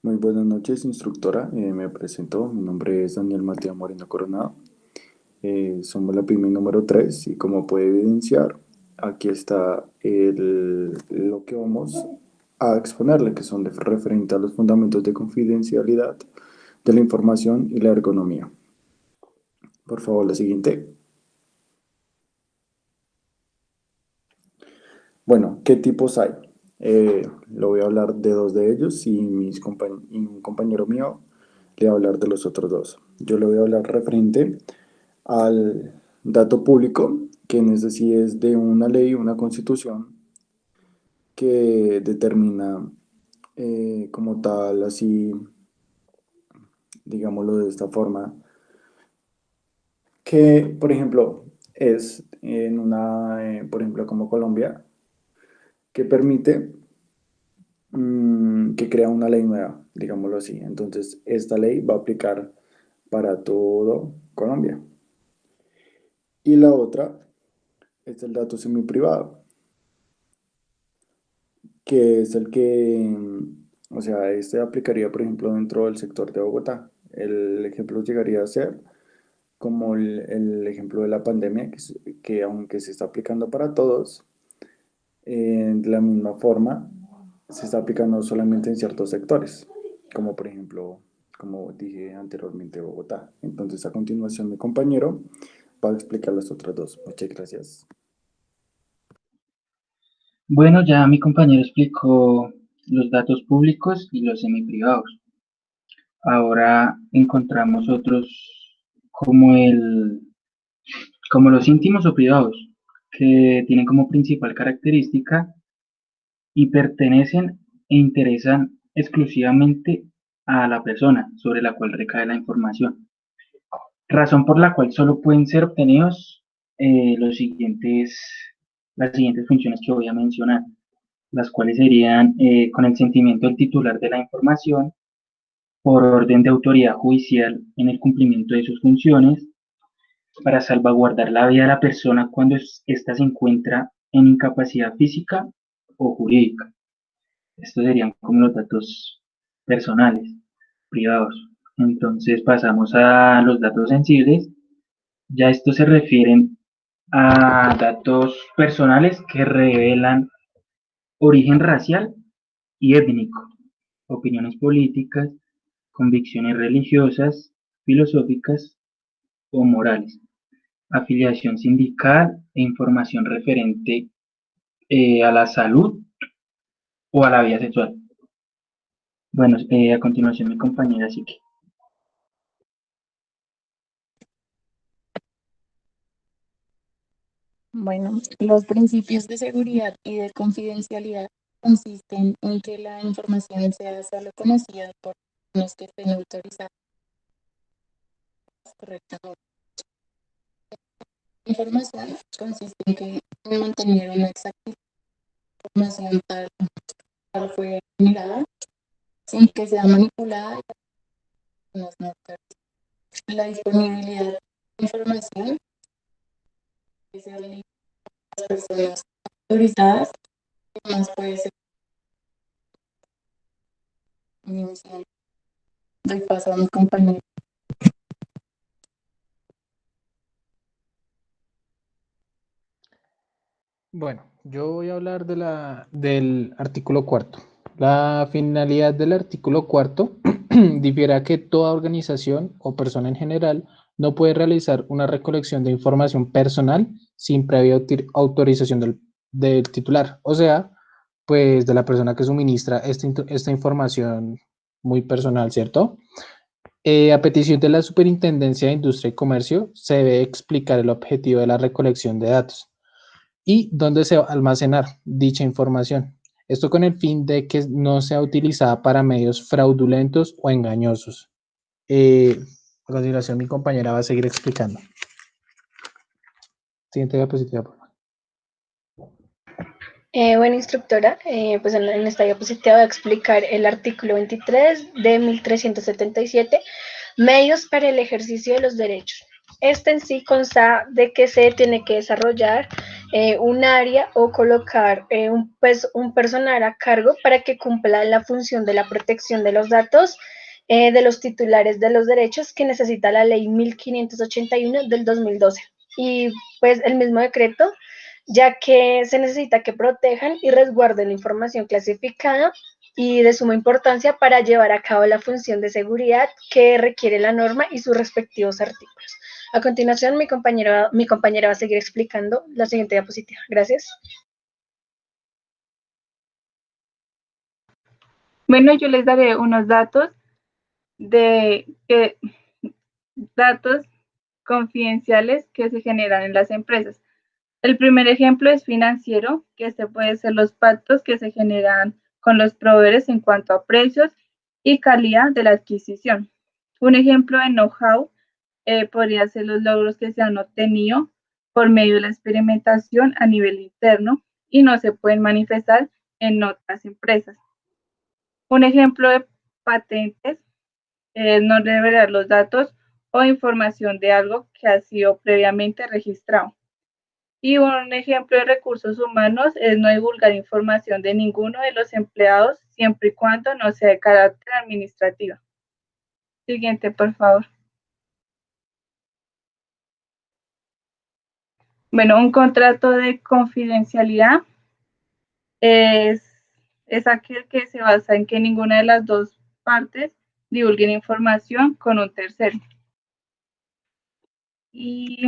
Muy buenas noches, instructora. Me presento. Mi nombre es Daniel Matías Moreno Coronado. Somos la PYME número 3 y como puede evidenciar, aquí está lo que vamos a exponerle, que son referente a los fundamentos de confidencialidad de la información y la ergonomía. Por favor, la siguiente. Bueno, ¿qué tipos hay? Lo voy a hablar de dos de ellos y, y un compañero mío le va a hablar de los otros dos. Yo le voy a hablar referente al dato público, que en ese sí es de una ley, una constitución que determina como tal, así, digámoslo de esta forma, que, por ejemplo, es en por ejemplo, como Colombia, que permite que crea una ley nueva, digámoslo así. Entonces, esta ley va a aplicar para todo Colombia. Y la otra es el dato semi-privado, que es el que, o sea, este aplicaría, por ejemplo, dentro del sector de Bogotá. El ejemplo llegaría a ser como el ejemplo de la pandemia, que aunque se está aplicando para todos, de la misma forma, se está aplicando solamente en ciertos sectores, como por ejemplo, como dije anteriormente, Bogotá. Entonces, a continuación, mi compañero va a explicar las otras dos. Muchas gracias. Bueno, ya mi compañero explicó los datos públicos y los semiprivados. Ahora encontramos otros como como los íntimos o privados, que tienen como principal característica y pertenecen e interesan exclusivamente a la persona sobre la cual recae la información. Razón por la cual solo pueden ser obtenidos los siguientes, las siguientes funciones que voy a mencionar, las cuales serían con el sentimiento del titular de la información, por orden de autoridad judicial en el cumplimiento de sus funciones, para salvaguardar la vida de la persona cuando ésta se encuentra en incapacidad física o jurídica. Estos serían como los datos personales, privados. Entonces pasamos a los datos sensibles. Ya estos se refieren a datos personales que revelan origen racial y étnico, opiniones políticas, convicciones religiosas, filosóficas o morales, afiliación sindical e información referente a la salud o a la vida sexual. Bueno, a continuación mi compañera así que. Bueno, los principios de seguridad y de confidencialidad consisten en que la información sea solo conocida por los que estén autorizados correctamente. La información consiste en mantener una exactitud de información tal fue generada sin que sea manipulada y no la disponibilidad de información que sea de las personas autorizadas, más puede ser inicial. Doy paso a mi compañero. Bueno, yo voy a hablar del artículo cuarto. La finalidad del artículo cuarto difiere a que toda organización o persona en general no puede realizar una recolección de información personal sin previa autorización del titular, o sea, pues de la persona que suministra esta información muy personal, ¿cierto? A petición de la Superintendencia de Industria y Comercio, se debe explicar el objetivo de la recolección de datos y dónde se va a almacenar dicha información. Esto con el fin de que no sea utilizada para medios fraudulentos o engañosos. A continuación, mi compañera va a seguir explicando. Siguiente diapositiva, por favor. Bueno, instructora, pues en esta diapositiva voy a explicar el artículo 23 de 1377, medios para el ejercicio de los derechos. Este en sí consta de que se tiene que desarrollar un área o colocar un personal a cargo para que cumpla la función de la protección de los datos de los titulares de los derechos que necesita la ley 1581 del 2012. Y pues el mismo decreto, ya que se necesita que protejan y resguarden la información clasificada y de suma importancia para llevar a cabo la función de seguridad que requiere la norma y sus respectivos artículos. A continuación, mi compañera va a seguir explicando la siguiente diapositiva. Gracias. Bueno, yo les daré unos datos datos confidenciales que se generan en las empresas. El primer ejemplo es financiero, que este puede ser los pactos que se generan con los proveedores en cuanto a precios y calidad de la adquisición. Un ejemplo de know-how podría ser los logros que se han obtenido por medio de la experimentación a nivel interno y no se pueden manifestar en otras empresas. Un ejemplo de patentes es no revelar los datos o información de algo que ha sido previamente registrado. Y un ejemplo de recursos humanos es no divulgar información de ninguno de los empleados siempre y cuando no sea de carácter administrativo. Siguiente, por favor. Bueno, un contrato de confidencialidad es aquel que se basa en que ninguna de las dos partes divulguen información con un tercero. Y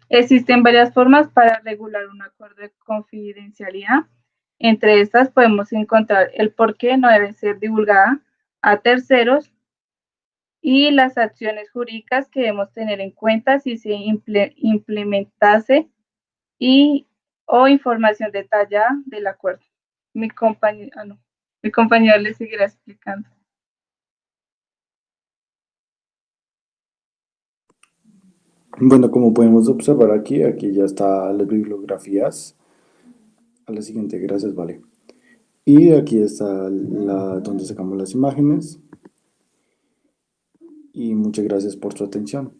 existen varias formas para regular un acuerdo de confidencialidad. Entre estas podemos encontrar el por qué no debe ser divulgada a terceros y las acciones jurídicas que debemos tener en cuenta si se implementase o información detallada del acuerdo. Mi compañero le seguirá explicando. Bueno, como podemos observar aquí ya está las bibliografías. A la siguiente, gracias, vale. Y aquí está donde sacamos las imágenes. Y muchas gracias por su atención.